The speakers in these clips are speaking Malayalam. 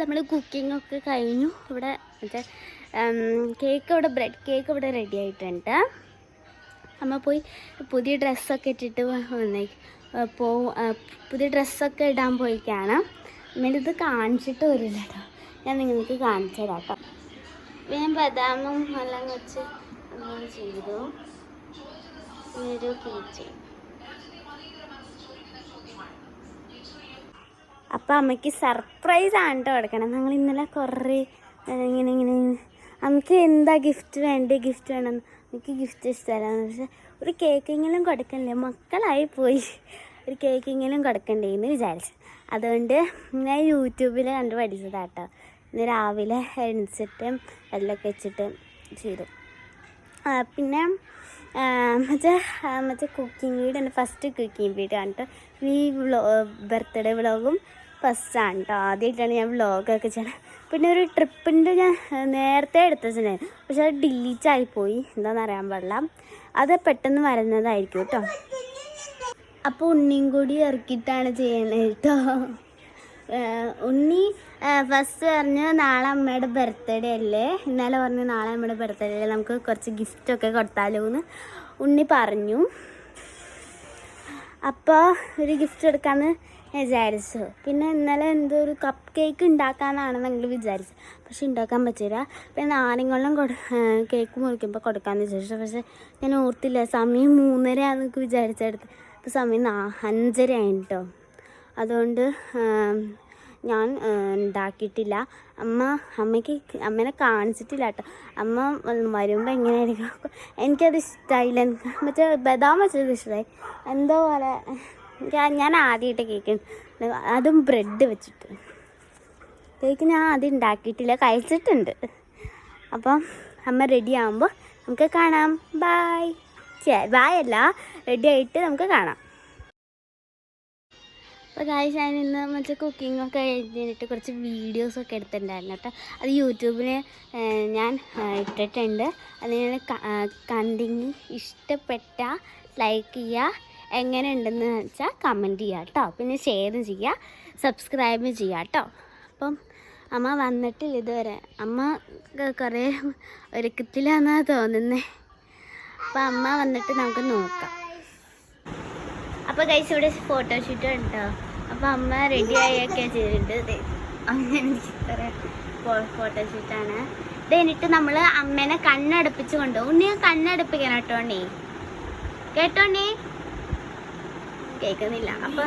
നമ്മൾ കുക്കിംഗ് ഒക്കെ കഴിഞ്ഞു. ഇവിടെ മറ്റേ കേക്ക് ഇവിടെ ബ്രെഡ് കേക്ക് ഇവിടെ റെഡി ആയിട്ടുണ്ട്. അമ്മ പോയി പുതിയ ഡ്രസ്സൊക്കെ ഇട്ടിട്ട് പുതിയ ഡ്രസ്സൊക്കെ ഇടാൻ പോയിക്കാണ്. ഇത് കാണിച്ചിട്ട് വരില്ല കേട്ടോ, ഞാൻ നിങ്ങൾക്ക് കാണിച്ചു തരാം കേട്ടോ. ഞാൻ ബദാമും എല്ലാം വെച്ച് ചെയ്തു. ഒരു കീച്ച്. അപ്പോൾ അമ്മയ്ക്ക് സർപ്രൈസാണ് കേട്ടോ കൊടുക്കണം. ഞങ്ങൾ ഇന്നലെ കുറേ ഇങ്ങനെ നമുക്ക് എന്താ ഗിഫ്റ്റ് വേണം, എനിക്ക് ഗിഫ്റ്റ് ഇഷ്ടമല്ല. പക്ഷെ ഒരു കേക്കെങ്കിലും കൊടുക്കണ്ടേ, മക്കളായി പോയി, ഒരു കേക്കെങ്കിലും കൊടുക്കണ്ടേ എന്ന് വിചാരിച്ചു. അതുകൊണ്ട് ഞാൻ യൂട്യൂബിൽ കണ്ട് പഠിച്ചതാട്ടോ. ഇന്ന് രാവിലെ എണിച്ചിട്ട് എല്ലൊക്കെ വെച്ചിട്ട് ചെയ്തു. പിന്നെ മറ്റേ കുക്കിംഗ് വീഡിയോ ഉണ്ട്, ഫസ്റ്റ് കുക്കിംഗ് വീഡിയോ ആണ് കേട്ടോ. ഈ ബർത്ത്ഡേ വ്ളോഗും ഫസ്റ്റാണ് കേട്ടോ. ആദ്യമായിട്ടാണ് ഞാൻ വ്ളോഗൊക്കെ ചെയ്യണത്. പിന്നെ ഒരു ട്രിപ്പിൻ്റെ ഞാൻ നേരത്തെ എടുത്തിട്ടുണ്ടായിരുന്നു, പക്ഷെ അത് ഡിലീറ്റായിപ്പോയി, എന്താണെന്ന് അറിയാൻ പാടില്ല. അത് പെട്ടെന്ന് വരുന്നതായിരിക്കും കേട്ടോ. അപ്പോൾ ഉണ്ണിയും കൂടി ഇറക്കിയിട്ടാണ് ചെയ്യണത് കേട്ടോ. ഉണ്ണി ഫസ്റ്റ് പറഞ്ഞു നാളെ അമ്മയുടെ ബർത്ത്ഡേ അല്ലേ, ഇന്നലെ പറഞ്ഞു നാളെ അമ്മയുടെ ബർത്ത്ഡേ അല്ലേ, നമുക്ക് കുറച്ച് ഗിഫ്റ്റൊക്കെ കൊടുത്താലോ എന്ന് ഉണ്ണി പറഞ്ഞു. അപ്പോൾ ഒരു ഗിഫ്റ്റ് എടുക്കാമെന്ന് വിചാരിച്ചു. പിന്നെ ഇന്നലെ എന്തോ ഒരു കപ്പ് കേക്ക് ഉണ്ടാക്കാനാണ് ഞങ്ങൾ വിചാരിച്ചു, പക്ഷെ ഉണ്ടാക്കാൻ പറ്റില്ല. പിന്നെ ആരെങ്കിലും കേക്ക് മുറിക്കുമ്പോൾ കൊടുക്കാമെന്ന് വിചാരിച്ചു. പക്ഷേ ഞാൻ ഓർത്തില്ല, സമയം 3:30 വിചാരിച്ചെടുത്ത്. ഇപ്പോൾ സമയം 5:30 കേട്ടോ. അതുകൊണ്ട് ഞാൻ ഉണ്ടാക്കിയിട്ടില്ല. അമ്മേനെ കാണിച്ചിട്ടില്ല കേട്ടോ. അമ്മ വരുമ്പോൾ എങ്ങനെയായിരിക്കും, എനിക്കത് ഇഷ്ടമായില്ല. മറ്റേ ബദാം വെച്ചത് ഇഷ്ടമായി, എന്തോ പോലെ. ഞാൻ ആദ്യമായിട്ട് കേക്ക്, അതും ബ്രെഡ് വെച്ചിട്ട് കേക്ക് ഞാൻ ആദ്യം ഉണ്ടാക്കിയിട്ടില്ല, കഴിച്ചിട്ടുണ്ട്. അപ്പം അമ്മ റെഡി ആകുമ്പോൾ നമുക്ക് കാണാം. ബായ്. ബായ് അല്ല, റെഡി ആയിട്ട് നമുക്ക് കാണാം. അപ്പോൾ ഗായ്സ്, ഞാൻ ഇന്ന് മറ്റേ കുക്കിങ്ങൊക്കെ കഴിഞ്ഞിട്ട് കുറച്ച് വീഡിയോസൊക്കെ എടുത്തിട്ടുണ്ടായിരുന്നു കേട്ടോ. അത് യൂട്യൂബിൽ ഞാൻ ഇട്ടിട്ടുണ്ട്. അത് ഞാൻ കണ്ടിങ്ങി ഇഷ്ടപ്പെട്ട ലൈക്ക് ചെയ്യുക, എങ്ങനെ ഉണ്ടെന്ന് വെച്ചാൽ കമൻറ്റ് ചെയ്യുക കേട്ടോ. പിന്നെ ഷെയറും ചെയ്യുക, സബ്സ്ക്രൈബ് ചെയ്യുക കേട്ടോ. അപ്പം അമ്മ വന്നിട്ടില്ല ഇതുവരെ. അമ്മ കുറേ ഒരുക്കത്തിലാണെന്നാണ് തോന്നുന്നത്. അപ്പോൾ അമ്മ വന്നിട്ട് നമുക്ക് നോക്കാം. അപ്പോൾ ഗൈസ്, ഇവിടെ ഫോട്ടോഷൂട്ട് ഉണ്ടോ. അപ്പോൾ അമ്മ റെഡി ആയൊക്കെ ചെയ്തിട്ടുണ്ട്. അങ്ങനെ ഫോട്ടോഷൂട്ടാണ് ഇത്. എന്നിട്ട് നമ്മൾ അമ്മേനെ കണ്ണടുപ്പിച്ച് കൊണ്ടുപോകും. ഉണ്ണി കണ്ണടുപ്പിക്കണം കേട്ടോണ്ണി, കേട്ടോണ്ണി കേൾക്കുന്നില്ല. അപ്പോൾ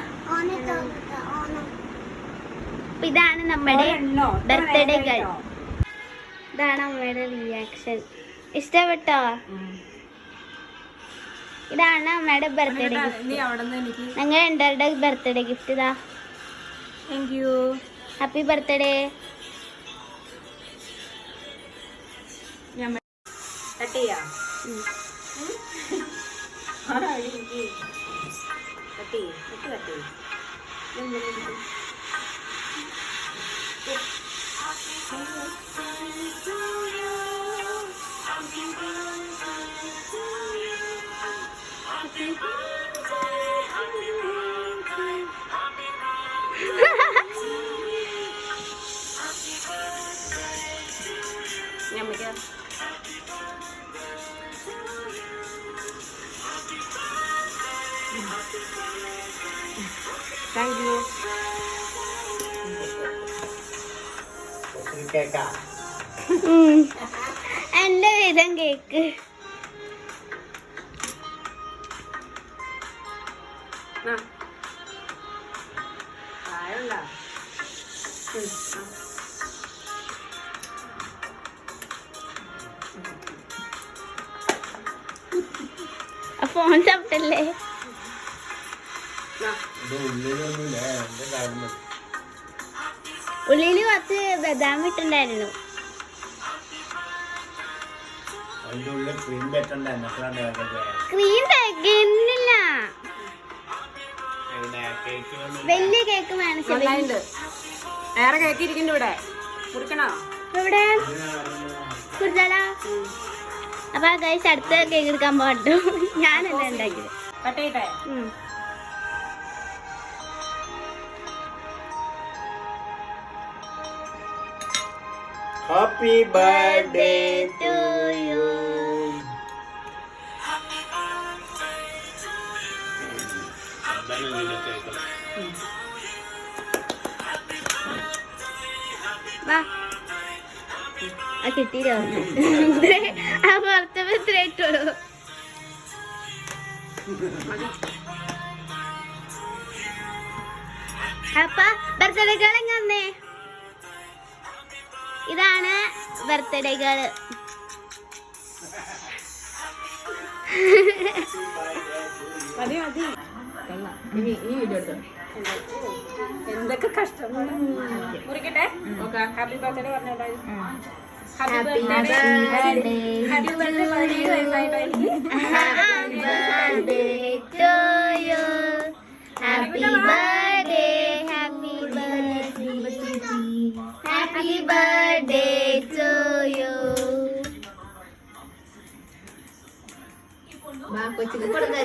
ഇതാണ് നമ്മുടെ ബർത്ത്ഡേ ഗേൾ. ഇതാണ് അമ്മയുടെ റിയാക്ഷൻ. ഇഷ്ടപ്പെട്ടോ? ഇതാണ് അമ്മയുടെ ബർത്ത്ഡേ ഗിഫ്റ്റ്. ഞങ്ങൾ രണ്ടാളുടെ ബർത്ത്ഡേ ഗിഫ്റ്റ് ഇതാ. Thank you. Happy birthday. Thank you. എൻ്റെ വിധം കേക്ക്. ഫോൺ ചവിട്ടല്ലേ. ഉള്ളിൽ കുറച്ച് ബദാം ഇട്ടുണ്ടായിരുന്നു. ക്രീം തേക്കുന്നില്ല, വലിയ കേക്ക് വേണം. വേറെ കേക്ക് ഇരിക്കുന്നുണ്ട് ഇവിടെ, കുറിക്കണോ? ഇവിടെ കുറിച്ചാലോ? അപ്പൊ ഗൈസ്, അടുത്ത കേക്ക് എടുക്കാൻ പോകട്ടോ. ഞാനല്ല ഉണ്ടാക്കിയത്. കട്ടയിട്ടെ. Happy birthday to you. വാ ആ കിട്ടിയില്ലോ ആ പുറത്തപ്പോ എത്ര ഇട്ടോളൂ അപ്പൊ ബർത്ത്ഡേകൾ എങ്ങനെ ഇതാണ് ബർത്ത്ഡേകള് മതി മതി ഇനി ഈ വീഡിയോ എടുത്തു എന്തൊക്കെ കഷ്ടം മുറിക്കട്ടെ ഹാപ്പി ബർത്ത്ഡേ പറഞ്ഞോട്ടെ happy birthday happy birthday 17 വയസ്സായിട്ടായിരിക്കും Happy birthday, happy birthday to you. വാ കൊച്ചിക്ക് കൊടുക്കാ